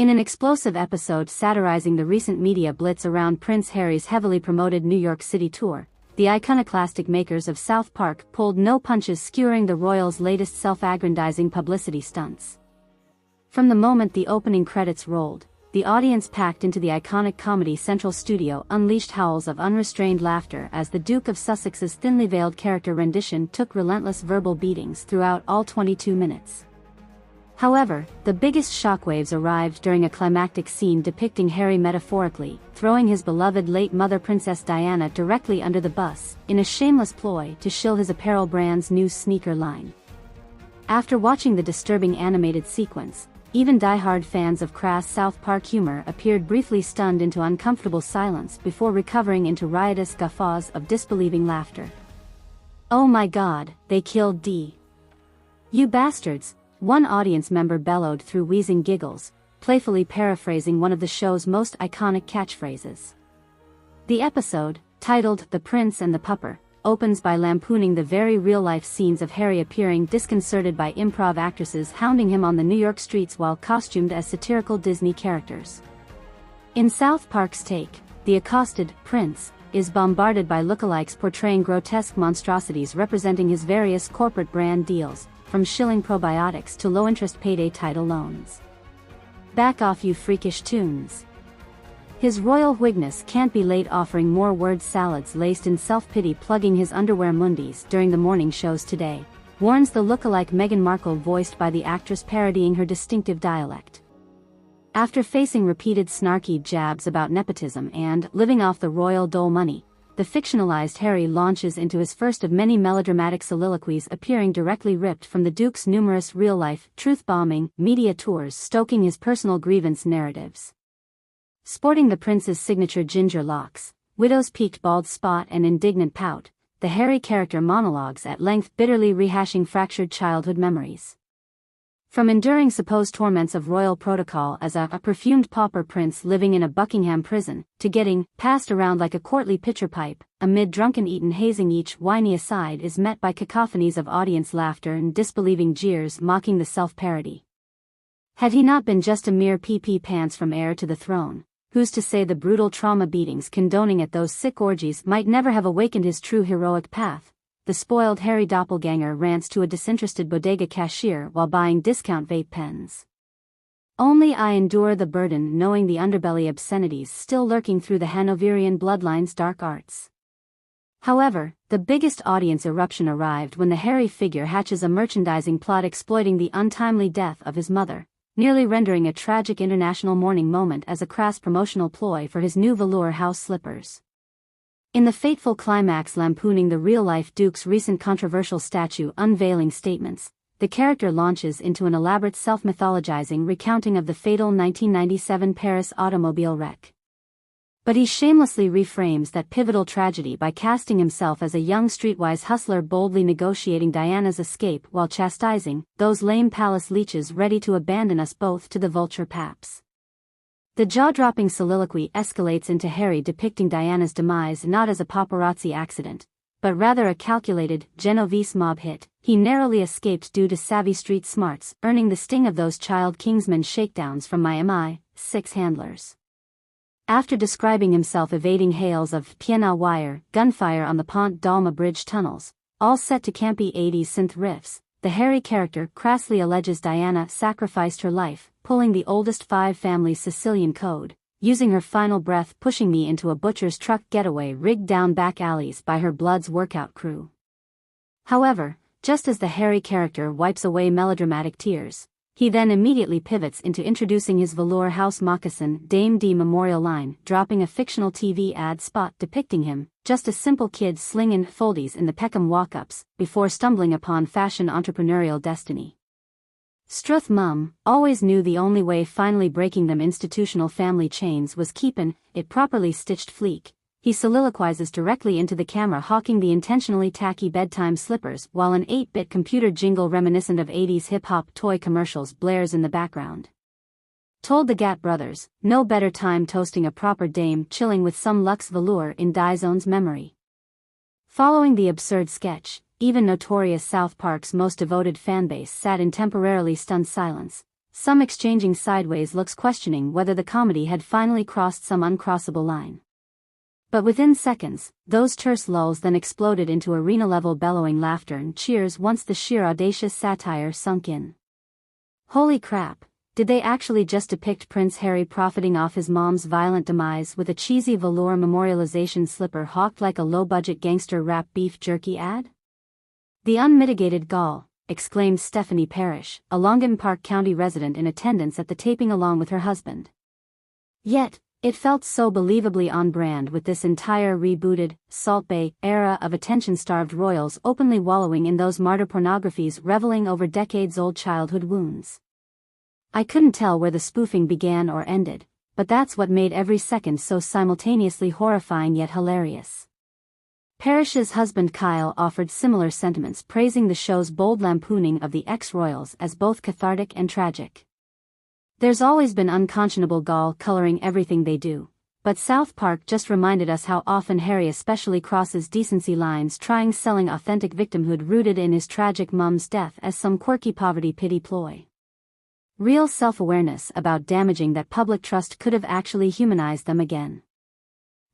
In an explosive episode satirizing the recent media blitz around Prince Harry's heavily promoted New York City tour, the iconoclastic makers of South Park pulled no punches skewering the royals' latest self-aggrandizing publicity stunts. From the moment the opening credits rolled, the audience packed into the iconic Comedy Central studio unleashed howls of unrestrained laughter as the Duke of Sussex's thinly veiled character rendition took relentless verbal beatings throughout all 22 minutes. However, the biggest shockwaves arrived during a climactic scene depicting Harry metaphorically throwing his beloved late mother Princess Diana directly under the bus, in a shameless ploy to shill his apparel brand's new sneaker line. After watching the disturbing animated sequence, even die-hard fans of crass South Park humor appeared briefly stunned into uncomfortable silence before recovering into riotous guffaws of disbelieving laughter. "Oh my God, they killed D. You bastards," one audience member bellowed through wheezing giggles, playfully paraphrasing one of the show's most iconic catchphrases. The episode, titled The Prince and the Pupper, opens by lampooning the very real-life scenes of Harry appearing disconcerted by improv actresses hounding him on the New York streets while costumed as satirical Disney characters. In South Park's take, the accosted Prince is bombarded by lookalikes portraying grotesque monstrosities representing his various corporate brand deals, from shilling probiotics to low-interest payday title loans. "Back off, you freakish tunes." His royal Whigness can't be late offering more word salads laced in self-pity plugging his underwear mundies during the morning shows today, warns the lookalike Meghan Markle voiced by the actress parodying her distinctive dialect. After facing repeated snarky jabs about nepotism and living off the royal dole money, the fictionalized Harry launches into his first of many melodramatic soliloquies appearing directly ripped from the Duke's numerous real-life, truth-bombing, media tours stoking his personal grievance narratives. Sporting the prince's signature ginger locks, widow's peaked bald spot and indignant pout, the Harry character monologues at length bitterly rehashing fractured childhood memories. From enduring supposed torments of royal protocol as a perfumed pauper prince living in a Buckingham prison, to getting passed around like a courtly pitcher pipe, amid drunken Eton hazing, each whiny aside is met by cacophonies of audience laughter and disbelieving jeers mocking the self-parody. Had he not been just a mere pee-pee pants from heir to the throne, who's to say the brutal trauma beatings condoning at those sick orgies might never have awakened his true heroic path? The spoiled Harry doppelganger rants to a disinterested bodega cashier while buying discount vape pens. "Only I endure the burden knowing the underbelly obscenities still lurking through the Hanoverian bloodline's dark arts." However, the biggest audience eruption arrived when the Harry figure hatches a merchandising plot exploiting the untimely death of his mother, nearly rendering a tragic international mourning moment as a crass promotional ploy for his new velour house slippers. In the fateful climax lampooning the real-life Duke's recent controversial statue unveiling statements, the character launches into an elaborate self-mythologizing recounting of the fatal 1997 Paris automobile wreck. But he shamelessly reframes that pivotal tragedy by casting himself as a young streetwise hustler boldly negotiating Diana's escape while chastising those lame palace leeches ready to abandon us both to the vulture paps. The jaw-dropping soliloquy escalates into Harry depicting Diana's demise not as a paparazzi accident, but rather a calculated, Genovese mob hit. He narrowly escaped due to savvy street smarts, earning the sting of those child Kingsman shakedowns from my MI6 handlers. After describing himself evading hails of piano wire, gunfire on the Pont d'Alma Bridge tunnels, all set to campy 80s synth riffs, the Harry character crassly alleges Diana sacrificed her life, pulling the oldest five family's Sicilian code, using her final breath pushing me into a butcher's truck getaway rigged down back alleys by her blood's workout crew. However, just as the Harry character wipes away melodramatic tears, he then immediately pivots into introducing his velour house moccasin Dame D memorial line, dropping a fictional TV ad spot depicting him, just a simple kid slinging foldies in the Peckham walk-ups, before stumbling upon fashion entrepreneurial destiny. Struth mum always knew the only way finally breaking them institutional family chains was keepin' it properly stitched fleek. He soliloquizes directly into the camera hawking the intentionally tacky bedtime slippers while an 8-bit computer jingle reminiscent of 80s hip-hop toy commercials blares in the background. Told the Gat brothers, no better time toasting a proper dame chilling with some luxe velour in Dizone's memory. Following the absurd sketch, even notorious South Park's most devoted fanbase sat in temporarily stunned silence, some exchanging sideways looks questioning whether the comedy had finally crossed some uncrossable line. But within seconds, those terse lulls then exploded into arena-level bellowing laughter and cheers once the sheer audacious satire sunk in. Holy crap, did they actually just depict Prince Harry profiting off his mom's violent demise with a cheesy velour memorialization slipper hawked like a low-budget gangster rap beef jerky ad? The unmitigated gall, exclaimed Stephanie Parrish, a Logan Park County resident in attendance at the taping along with her husband. Yet, it felt so believably on brand with this entire rebooted, Salt Bae era of attention-starved royals openly wallowing in those martyr pornographies, reveling over decades-old childhood wounds. I couldn't tell where the spoofing began or ended, but that's what made every second so simultaneously horrifying yet hilarious. Parrish's husband Kyle offered similar sentiments, praising the show's bold lampooning of the ex-royals as both cathartic and tragic. There's always been unconscionable gall coloring everything they do, but South Park just reminded us how often Harry especially crosses decency lines, selling authentic victimhood rooted in his tragic mom's death as some quirky poverty pity ploy. Real self-awareness about damaging that public trust could have actually humanized them again.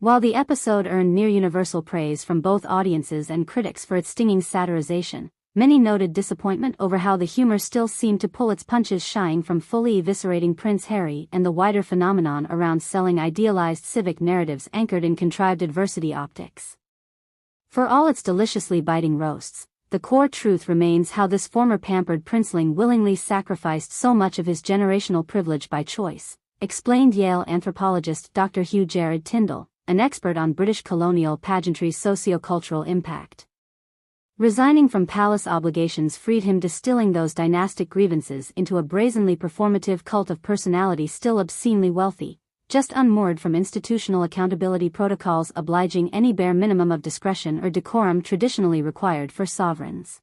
While the episode earned near-universal praise from both audiences and critics for its stinging satirization, many noted disappointment over how the humor still seemed to pull its punches, shying from fully eviscerating Prince Harry and the wider phenomenon around selling idealized civic narratives anchored in contrived adversity optics. For all its deliciously biting roasts, the core truth remains how this former pampered princeling willingly sacrificed so much of his generational privilege by choice, explained Yale anthropologist Dr. Hugh Jared Tyndall, an expert on British colonial pageantry's socio-cultural impact. Resigning from palace obligations freed him, distilling those dynastic grievances into a brazenly performative cult of personality still obscenely wealthy, just unmoored from institutional accountability protocols obliging any bare minimum of discretion or decorum traditionally required for sovereigns.